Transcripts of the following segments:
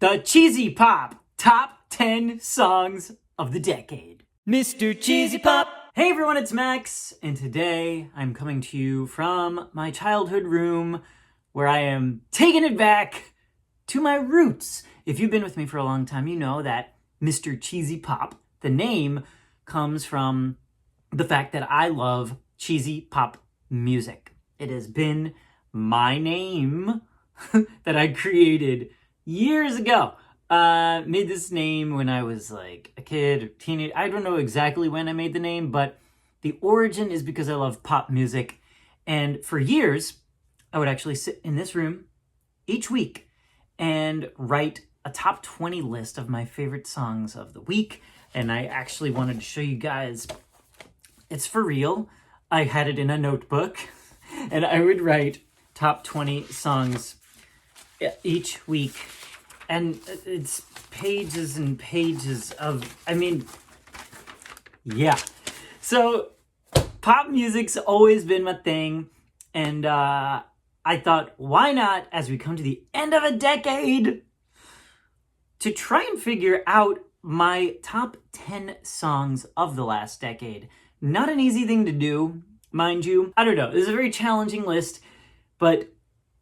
The Cheesy Pop Top 10 Songs of the Decade. Mr. Cheesy Pop. Hey everyone, it's Max, and today I'm coming to you from my childhood room where I am taking it back to my roots. If you've been with me for a long time, you know that Mr. Cheesy Pop, the name, comes from the fact that I love cheesy pop music. It has been my name that I created years ago. Made this name when I was like a kid or teenager. I don't know exactly when I made the name, but the origin is because I love pop music. And for years, I would actually sit in this room each week and write a top 20 list of my favorite songs of the week. And I actually wanted to show you guys, it's for real. I had it in a notebook and I would write top 20 songs each week. And it's pages and pages of, yeah. So pop music's always been my thing. And I thought, why not, as we come to the end of a decade, to try and figure out my top 10 songs of the last decade. Not an easy thing to do, mind you. I don't know. This is a very challenging list, but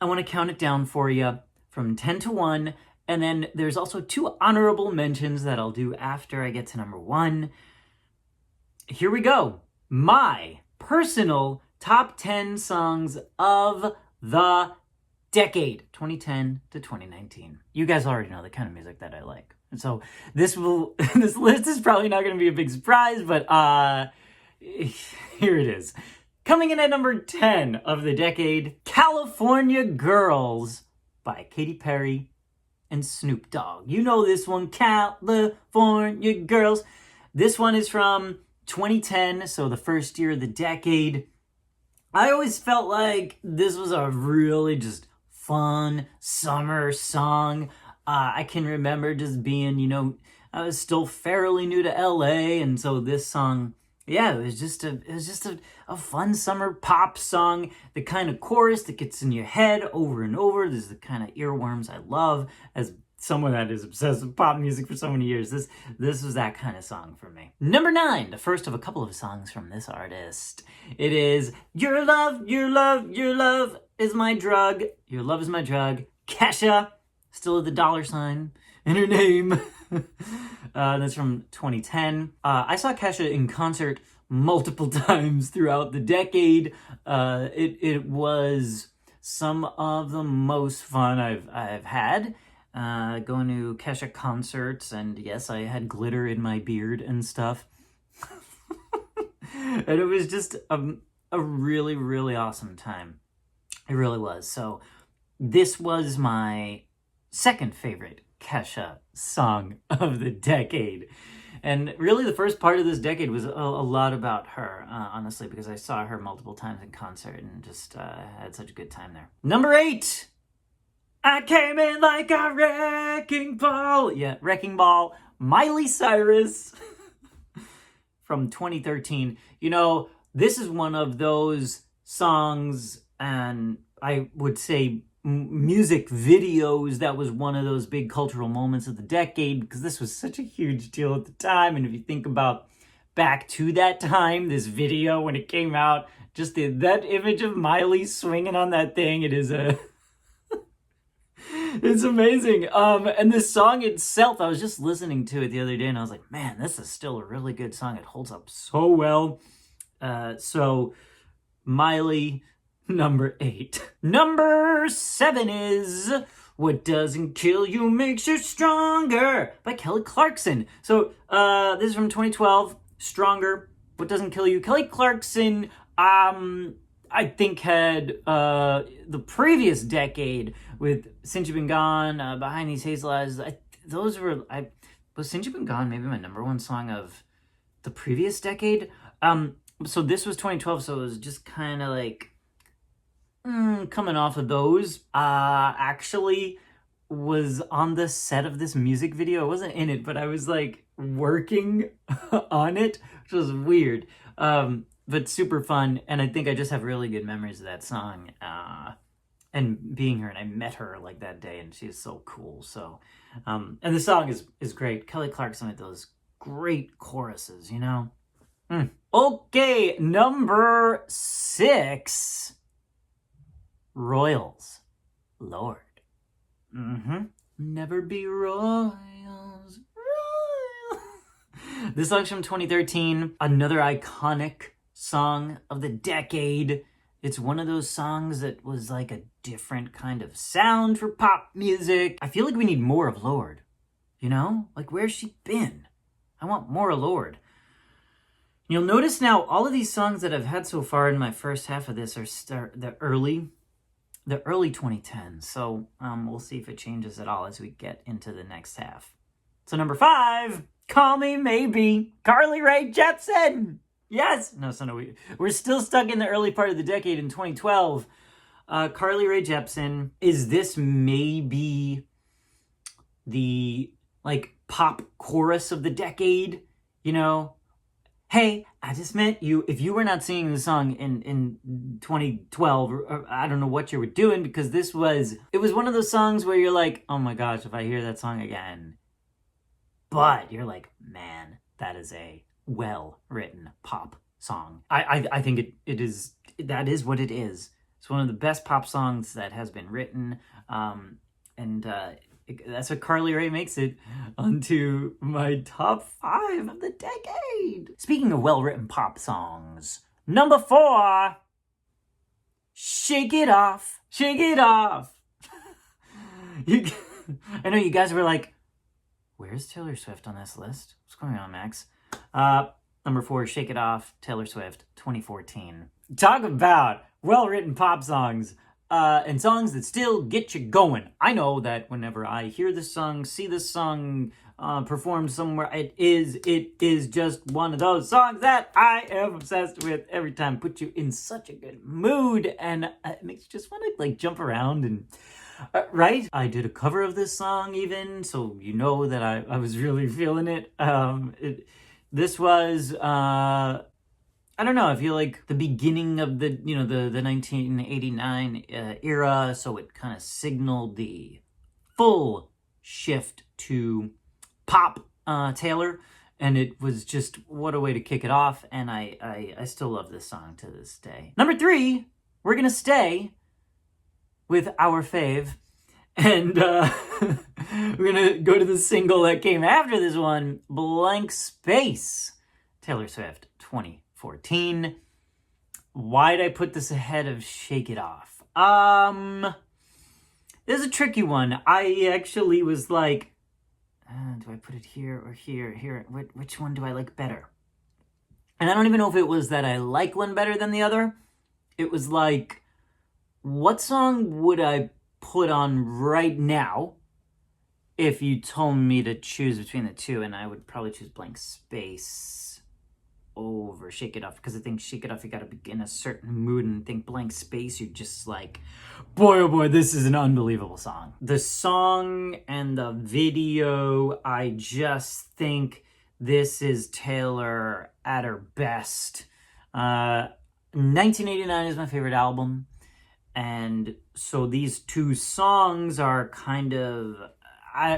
I want to count it down for you from 10 to 1. And then there's also 2 honorable mentions that I'll do after I get to number 1. Here we go. My personal top 10 songs of the decade, 2010 to 2019. You guys already know the kind of music that I like. And so this list is probably not going to be a big surprise, but here it is. Coming in at number 10 of the decade, California Girls by Katy Perry and Snoop Dogg. You know this one, California Girls. This one is from 2010, so the first year of the decade. I always felt like this was a really just fun summer song. I can remember just being, I was still fairly new to LA, and so this song, yeah, it was just a fun summer pop song. The kind of chorus that gets in your head over and over. This is the kind of earworms I love as someone that is obsessed with pop music for so many years. This was that kind of song for me. Number 9, the first of a couple of songs from this artist. It is Your Love, Your Love, Your Love is My Drug. Your Love is My Drug. Kesha, still with the $sign in her name. That's from 2010. I saw Kesha in concert multiple times throughout the decade. It was some of the most fun I've had. Going to Kesha concerts, and yes, I had glitter in my beard and stuff. And it was just a really, really awesome time. It really was. So this was my second favorite Kesha song of the decade. And really the first part of this decade was a lot about her, honestly, because I saw her multiple times in concert and just had such a good time there. Number 8! I came in like a wrecking ball. Yeah, wrecking ball. Miley Cyrus from 2013. This is one of those songs, and I would say music videos, that was one of those big cultural moments of the decade, because this was such a huge deal at the time. And if you think about back to that time, this video when it came out, just that image of Miley swinging on that thing, it is it's amazing. And this song itself, I was just listening to it the other day and I was like, man, this is still a really good song. It holds up so well. So Miley, number 8. Number 7 is What Doesn't Kill You Makes You Stronger by Kelly Clarkson. So this is from 2012, Stronger, What Doesn't Kill You. Kelly Clarkson, I think had the previous decade with Since You've Been Gone, Behind These Hazel Eyes. Was Since You've Been Gone maybe my number 1 song of the previous decade? So this was 2012, so it was just kind of like coming off of those. Actually was on the set of this music video. I wasn't in it, but I was like working on it, which was weird. But super fun, and I think I just have really good memories of that song, and being her, and I met her like that day, and she's so cool. So And the song is great. Kelly Clarkson with those great choruses, you know? Okay, number 6. Royals. Lorde. Never be royals. This song's from 2013. Another iconic song of the decade. It's one of those songs that was like a different kind of sound for pop music. I feel like we need more of Lorde. You know? Like, where's she been? I want more of Lorde. You'll notice now all of these songs that I've had so far in my first half of this are the early 2010s. So we'll see if it changes at all as we get into the next half. So number 5, Call Me Maybe, Carly Rae Jepsen. Yes. No, we're still stuck in the early part of the decade in 2012. Carly Rae Jepsen. Is this maybe the like pop chorus of the decade? You know? Hey, I just met you. If you were not singing the song in 2012, or I don't know what you were doing, because it was one of those songs where you're like, oh my gosh, if I hear that song again. But you're like, man, that is a well-written pop song. I think that is what it is. It's one of the best pop songs that has been written. That's what Carly Rae makes it onto my top 5 of the decade. Speaking of well-written pop songs, number 4, Shake It Off, Shake It Off. I know you guys were like, where's Taylor Swift on this list? What's going on, Max? Number 4, Shake It Off, Taylor Swift, 2014. Talk about well-written pop songs. And songs that still get you going. I know that whenever I hear this song, see this song performed somewhere, it is just one of those songs that I am obsessed with every time. Put you in such a good mood, and it makes you just want to like jump around and right. I did a cover of this song even, so you know that I was really feeling it. This was. I don't know, I feel like the beginning of the 1989 era, so it kind of signaled the full shift to pop Taylor, and it was just, what a way to kick it off, and I still love this song to this day. Number 3, we're going to stay with our fave, and we're going to go to the single that came after this one, Blank Space, Taylor Swift, 2014. Why'd I put this ahead of Shake It Off? This is a tricky one. I actually was like, do I put it here or here? Which one do I like better? And I don't even know if it was that I like one better than the other. It was like, what song would I put on right now if you told me to choose between the two? And I would probably choose Blank Space over Shake It Off, because I think Shake It Off, you gotta be in a certain mood, and think Blank Space, you're just like, boy oh boy, this is an unbelievable song. The song and the video, I just think this is Taylor at her best. 1989 is my favorite album, and so these two songs are kind of,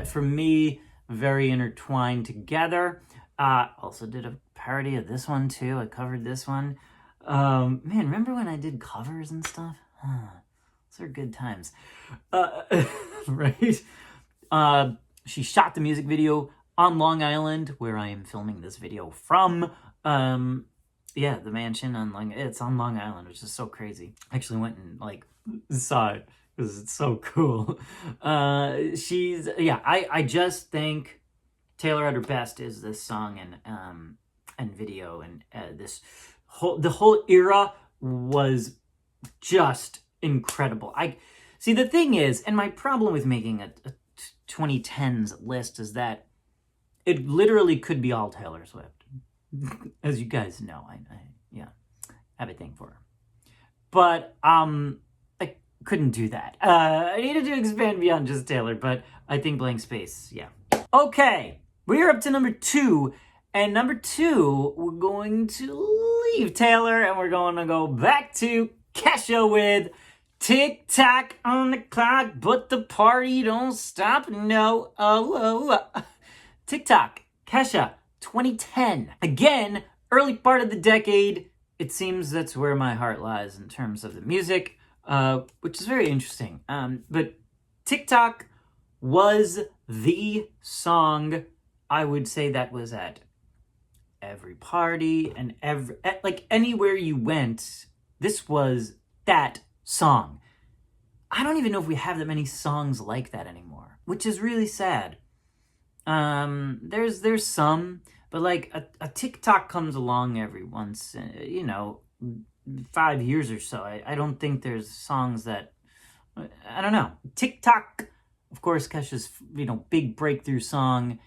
for me, very intertwined together. Also did a parody of this one too. I covered this one. Man, remember when I did covers and stuff? Those are good times. Right? She shot the music video on Long Island, where I am filming this video from. Yeah, the mansion on it's on Long Island, which is so crazy. I actually went and saw it because it's so cool. I just think Taylor at her best is this song and video, and the whole era was just incredible. The thing is, and my problem with making a 2010s list is that it literally could be all Taylor Swift. As you guys know, I have a thing for her. But I couldn't do that. I needed to expand beyond just Taylor, but I think Blank Space, yeah. Okay, we're up to number 2. And number 2, we're going to leave Taylor and we're going to go back to Kesha with Tick tock on the clock, but the party don't stop. No, Tik Tok, Kesha, 2010. Again, early part of the decade. It seems that's where my heart lies in terms of the music, which is very interesting. But Tik Tok was the song, I would say, that was at every party and like anywhere you went. This was that song. I don't even know if we have that many songs like that anymore, which is really sad. There's some, but like a Tik Tok comes along every once, 5 years or so. I don't think there's songs that, I don't know. Tik Tok, of course, Kesha's, big breakthrough song.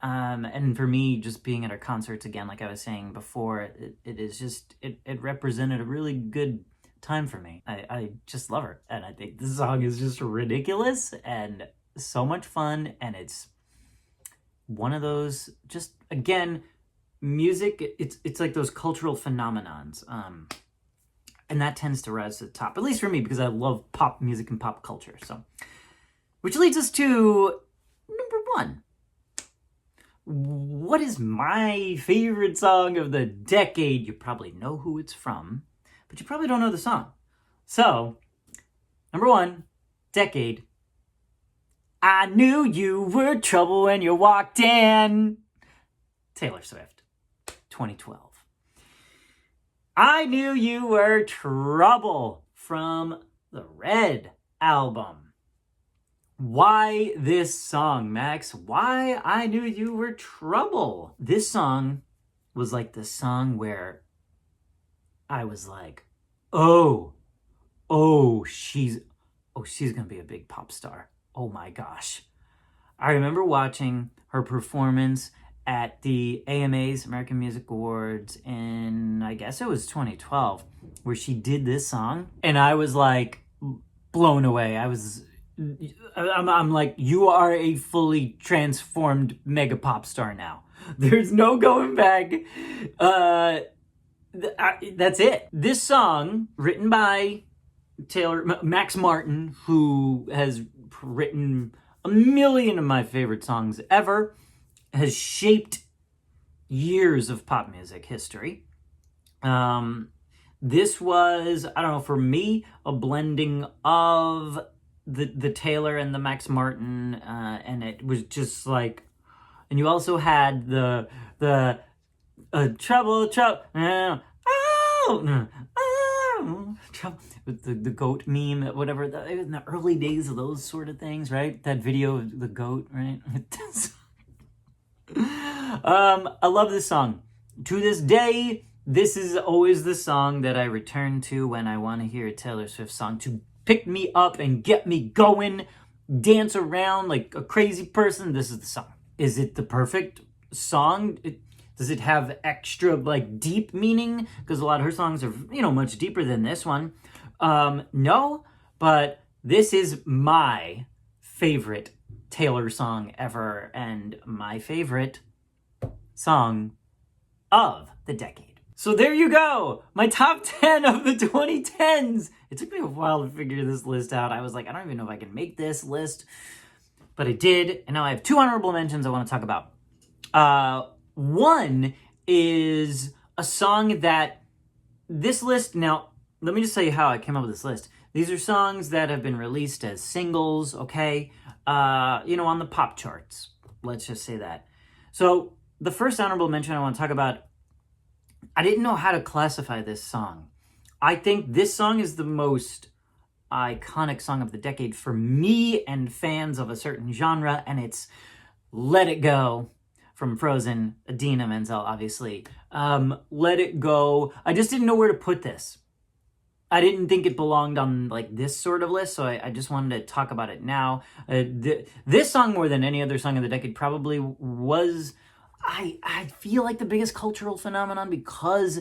And for me, just being at her concerts again, like I was saying before, it is just, it represented a really good time for me. I just love her. And I think this song is just ridiculous and so much fun. And it's one of those, just, again, music, it's like those cultural phenomenons. And that tends to rise to the top, at least for me, because I love pop music and pop culture. So, which leads us to number 1. What is my favorite song of the decade? You probably know who it's from, but you probably don't know the song. So, number 1, decade. I knew you were trouble when you walked in. Taylor Swift, 2012. I Knew You Were Trouble from the Red album. Why this song, Max? Why I Knew You Were Trouble? This song was like the song where I was like, oh, she's gonna be a big pop star. Oh my gosh. I remember watching her performance at the AMAs, American Music Awards, in, I guess it was 2012, where she did this song. And I was like blown away. I'm like, you are a fully transformed mega pop star now. There's no going back. That's it. This song, written by Max Martin, who has written a million of my favorite songs ever, has shaped years of pop music history. This was, I don't know, for me, a blending of the Taylor and the Max Martin, and it was just like, and you also had the trouble, with the goat meme, whatever, in the early days of those sort of things, right? That video of the goat, right? I love this song. To this day, this is always the song that I return to when I want to hear a Taylor Swift song to pick me up and get me going, dance around like a crazy person. This is the song. Is it the perfect song? Does it have extra like deep meaning? Because a lot of her songs are, much deeper than this one. No, but this is my favorite Taylor song ever, and my favorite song of the decade. So there you go, my top 10 of the 2010s. It took me a while to figure this list out. I was like, I don't even know if I can make this list, but I did, and now I have 2 honorable mentions I want to talk about. One is a song that this list, now let me just tell you how I came up with this list. These are songs that have been released as singles, okay? On the pop charts. Let's just say that. So the first honorable mention I want to talk about, I didn't know how to classify this song. I think this song is the most iconic song of the decade for me and fans of a certain genre, and it's Let It Go from Frozen, Idina Menzel, obviously. Let It Go. I just didn't know where to put this. I didn't think it belonged on like this sort of list, so I just wanted to talk about it now. This song, more than any other song of the decade, probably was, I feel like, the biggest cultural phenomenon, because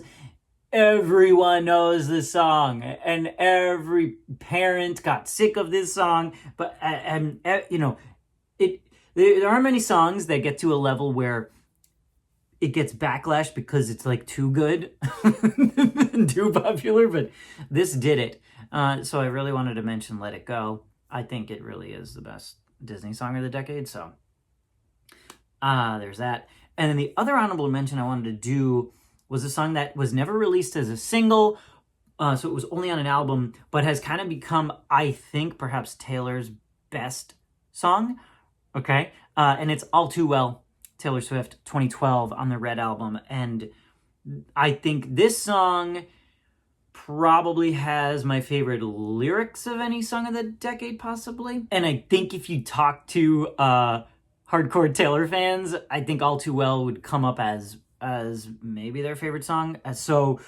everyone knows this song, and every parent got sick of this song. But there aren't many songs that get to a level where it gets backlash because it's like too good, too popular, but this did it. So I really wanted to mention Let It Go. I think it really is the best Disney song of the decade, so there's that. And then the other honorable mention I wanted to do was a song that was never released as a single, so it was only on an album, but has kind of become, I think, perhaps Taylor's best song, okay? And it's All Too Well, Taylor Swift, 2012 on the Red Album. And I think this song probably has my favorite lyrics of any song of the decade, possibly. And I think if you talk to hardcore Taylor fans, I think All Too Well would come up as maybe their favorite song. So,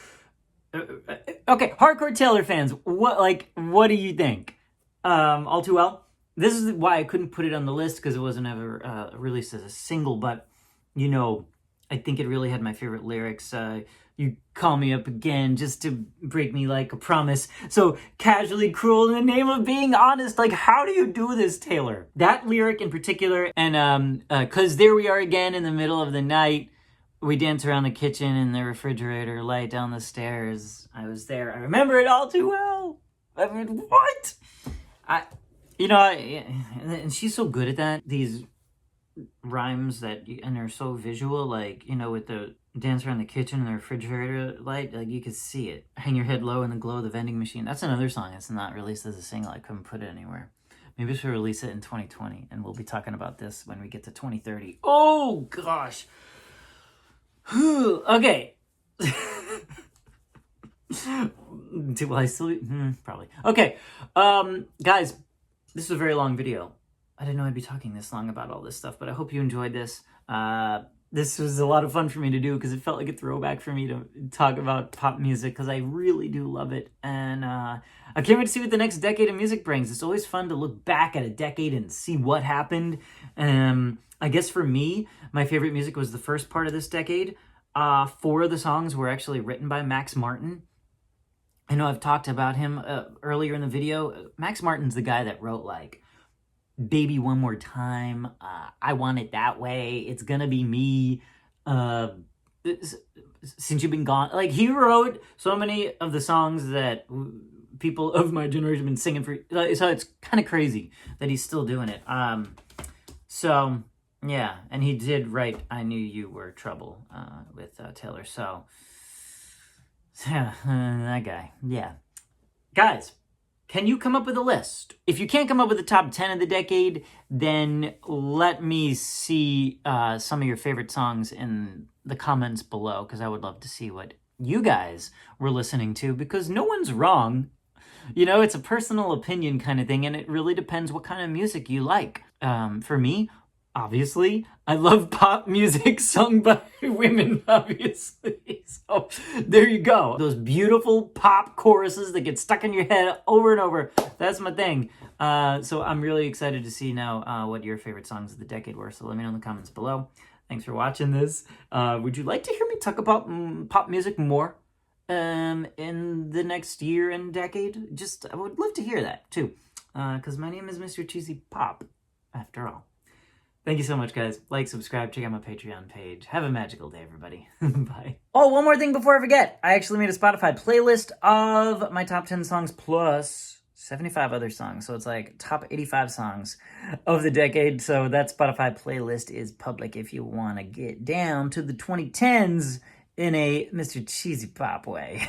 okay, hardcore Taylor fans, what do you think? All Too Well? This is why I couldn't put it on the list, because it wasn't ever released as a single, but, you know, I think it really had my favorite lyrics. You call me up again just to break me like a promise. So casually cruel in the name of being honest. Like, how do you do this, Taylor? That lyric in particular, and 'cause there we are again in the middle of the night. We dance around the kitchen and the refrigerator light down the stairs. I was there. I remember it all too well. I mean, what? And she's so good at that. These rhymes and they're so visual, like, you know, with the dance around the kitchen and the refrigerator light, like you could see it. Hang your head low in the glow of the vending machine. That's another song that's not released as a single. I couldn't put it anywhere. Maybe we should release it in 2020, and we'll be talking about this when we get to 2030. Oh, gosh. Okay. Will I still be? Probably. Okay. Guys, this is a very long video. I didn't know I'd be talking this long about all this stuff, but I hope you enjoyed this. This was a lot of fun for me to do because it felt like a throwback for me to talk about pop music, because I really do love it. And I can't wait to see what the next decade of music brings. It's always fun to look back at a decade and see what happened. I guess for me, my favorite music was the first part of this decade. 4 of the songs were actually written by Max Martin. I know I've talked about him earlier in the video. Max Martin's the guy that wrote, like, Baby One More Time, I Want It That Way, It's Gonna Be Me, Since You've Been Gone. Like, he wrote so many of the songs that people of my generation have been singing for. So it's kind of crazy that he's still doing it. So, yeah, and he did write I Knew You Were Trouble with Taylor. So, yeah, that guy. Yeah. Guys, can you come up with a list? If you can't come up with the top 10 of the decade, then let me see some of your favorite songs in the comments below, because I would love to see what you guys were listening to, because no one's wrong. You know, it's a personal opinion kind of thing, and it really depends what kind of music you like. For me, obviously, I love pop music sung by women, obviously. So there you go. Those beautiful pop choruses that get stuck in your head over and over. That's my thing. So I'm really excited to see now what your favorite songs of the decade were. So let me know in the comments below. Thanks for watching this. Would you like to hear me talk about pop music more in the next year and decade? I would love to hear that too. Because my name is Mr. Cheesy Pop, after all. Thank you so much, guys. Like, subscribe, check out my Patreon page. Have a magical day, everybody. Bye. Oh, one more thing before I forget. I actually made a Spotify playlist of my top 10 songs plus 75 other songs. So it's like top 85 songs of the decade. So that Spotify playlist is public if you want to get down to the 2010s in a Mr. Cheesy Pop way.